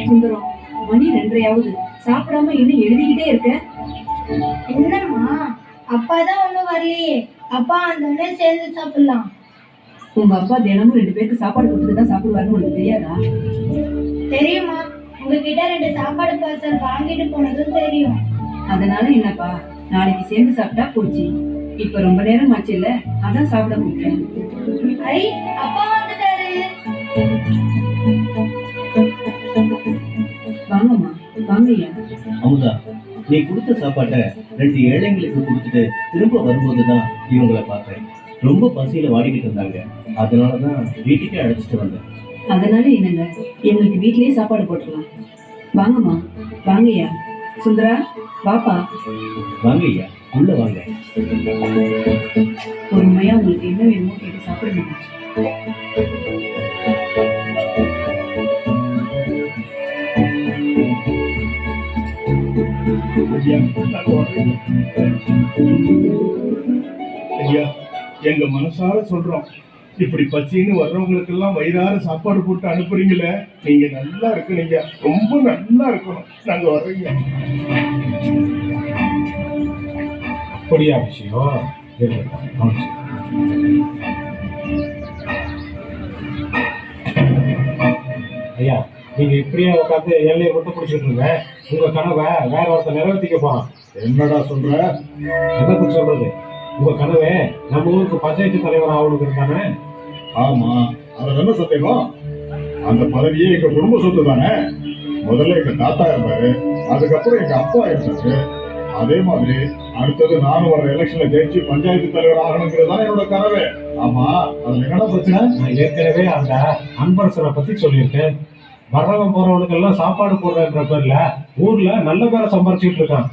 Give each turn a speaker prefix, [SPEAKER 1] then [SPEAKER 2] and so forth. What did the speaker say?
[SPEAKER 1] சுந்தரம், மணி 2:30 சாப்பிடாம இன்னும் எழுதிக்கிட்டே இருக்க?
[SPEAKER 2] என்னம்மா, அப்பா தான் ஒண்ணும் வரலையே. அப்பா அந்த சேர்ந்து சாப்பிடலாம்.
[SPEAKER 1] உங்க அப்பா தினமும் 2 பேருக்கு சாப்பாடு கொடுத்துட்டு தான் சாப்பிடுவாருன்னு உனக்கு தெரியாதா?
[SPEAKER 2] தெரியுமா, உங்ககிட்ட 2 சாப்பாடு பார்சல் வாங்கிட்டு போனதும் தெரியும்.
[SPEAKER 1] அதனால என்னப்பா, நாளைக்கு சேர்ந்து சாப்பிட்டா போச்சு. இப்ப ரொம்ப நேரம் ஆச்சு இல்ல, அதான் சாப்பிட முடியல.
[SPEAKER 2] ஐ, அப்பா வந்துட்டாரு.
[SPEAKER 1] வாங்கம்மா, வாங்கய்யா.
[SPEAKER 3] அமுதா, நீ கொடுத்த சாப்பாட்டை 2 ஏழைங்களுக்கு கொடுத்துட்டு திரும்ப வரும்போதுதான் இவங்களை பார்த்தேன். ரொம்ப பசியில வாடிக்கிட்டு இருந்தாங்க. அதனாலதான் வீட்டுக்கே அழைச்சிட்டு வந்தேன்.
[SPEAKER 1] அதனால என்னங்க, எங்களுக்கு வீட்லயே சாப்பாடு போட்டுடலாம். வாங்கம்மா, வாங்கய்யா. சுந்தரா, வாப்பா.
[SPEAKER 3] வாங்க ஐயா, உள்ள வாங்க.
[SPEAKER 1] பொறுமையா உங்களுக்கு என்ன வேணுமோ கேட்டு சாப்பிடுங்க.
[SPEAKER 4] ஐயா, எங்க மனசார சொல்றோம், இப்படி பசின்னு வர்றவங்களுக்கு எல்லாம் வயிறார சாப்பாடு போட்டு அனுப்புறீங்களே, நீங்க நல்லா இருக்கீங்க, ரொம்ப நல்லா இருக்கணும். நாங்க வர்றீங்க.
[SPEAKER 5] அப்படியா விஷயம்? ஐயா, நீங்க இப்படியே உட்காந்து எல்லையை மட்டும் பிடிச்சிட்டு இருங்க. உங்க கனவை வேற ஒருத்தர் நிறைவேற்றிக்க போறான்.
[SPEAKER 4] என்னடா சொல்ற?
[SPEAKER 5] என்னத்துக்கு சொல்றது? உங்க கனவே நம்ம ஊருக்கு பஞ்சாயத்து தலைவர் ஆகணுக்கு இருக்கானே.
[SPEAKER 4] ஆமா, அதுல என்ன சந்தேகம்? அந்த பதவியே எங்க குடும்ப சொத்து தானே. முதல்ல எங்க தாத்தா இருந்தாரு, அதுக்கப்புறம் எங்க அப்பா இருந்தாரு. அதே மாதிரி அடுத்தது நானும் வர எலெக்ஷன்ல ஜெயிச்சு பஞ்சாயத்து தலைவர் ஆகணுங்கிறதுதான் என்னோட கனவு. ஆமா, அதுல என்னடா பிரச்சனை?
[SPEAKER 5] நான் ஏற்கனவே அந்த அன்பரசனை பத்தி சொல்லியிருக்கேன். வர்றவன் போறவனுக்கு எல்லாம் சாப்பாடு போடுறன்ற பேர்ல ஊர்ல நல்ல பேரை சம்பாரிச்சுட்டு இருக்கான்.